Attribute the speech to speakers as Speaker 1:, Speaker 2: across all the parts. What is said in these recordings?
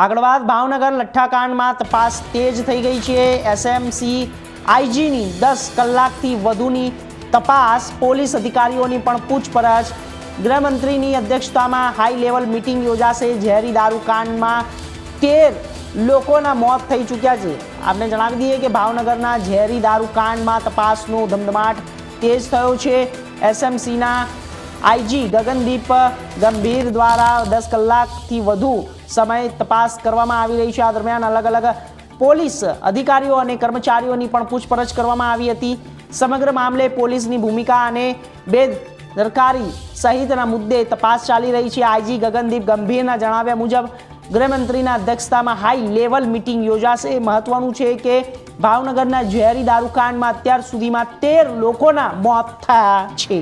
Speaker 1: આગળ વાત ભાવનગર લઠ્ઠાકાંડમાં તપાસ તેજ થઈ ગઈ છે। એસએમસી આઈજીની 10 કલાકથી વધુની તપાસ, પોલીસ અધિકારીઓની પણ પૂછપરછ। ગૃહમંત્રીની અધ્યક્ષતામાં હાઈ લેવલ મીટિંગ યોજાશે। ઝેરી દારૂ કાંડમાં 13 લોકોના મોત થઈ ચૂક્યા છે। આપને જણાવી દઈએ કે ભાવનગરના ઝેરી દારૂ કાંડમાં તપાસનો ધમધમાટ તેજ થયો છે। એસએમસીના આઈજી ગગનદીપ ગંભીર દ્વારા 10 કલાકથી વધુ સમય તપાસ કરવામાં આવી રહી છે। આ દરમિયાન અલગ અલગ પોલીસ અધિકારીઓ અને કર્મચારીઓની પણ પૂછપરછ કરવામાં આવી હતી। સમગ્ર મામલે પોલીસની ભૂમિકા અને બેદરકારી સહિતના મુદ્દે તપાસ ચાલી રહી છે। આઈજી ગગનદીપ ગંભીરના જણાવ્યા મુજબ ગૃહમંત્રીના અધ્યક્ષતામાં હાઈ લેવલ મીટિંગ યોજાશે। મહત્વનું છે કે ભાવનગરના ઝેરી દારૂ કાંડમાં અત્યાર સુધીમાં 13 લોકોના મોત થયા છે।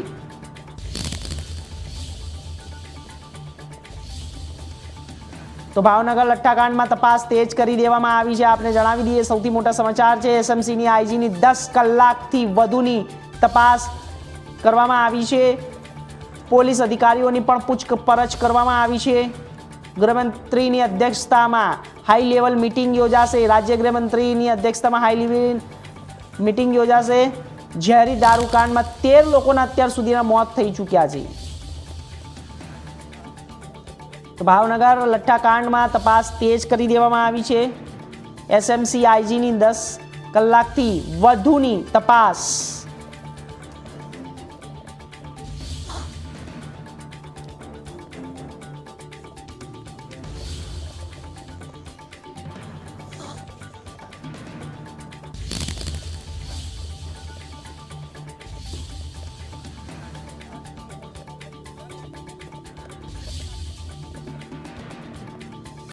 Speaker 1: તો ભાવનગર લઠ્ઠાકાંડમાં તપાસ તેજ કરી દેવામાં આવી છે। આપને જણાવી દઈએ સૌથી મોટા સમાચાર છે। એસએમસીની આઈજીની 10 કલાકથી વધુની તપાસ કરવામાં આવી છે। પોલીસ અધિકારીઓની પણ પૂછપરછ કરવામાં આવી છે। ગૃહમંત્રીની અધ્યક્ષતામાં હાઈ લેવલ મીટિંગ યોજાશે। રાજ્ય ગૃહમંત્રીની અધ્યક્ષતામાં હાઈ લેવલ મીટિંગ યોજાશે। ઝેરી દારૂ કાંડમાં 13 લોકોના અત્યાર સુધીના મોત થઈ ચૂક્યા છે। તો ભાવનગર લઠ્ઠાકાંડમાં તપાસ તેજ કરી દેવામાં આવી છે। એસએમસી આઈજીની 10 કલાકથી વધુની તપાસ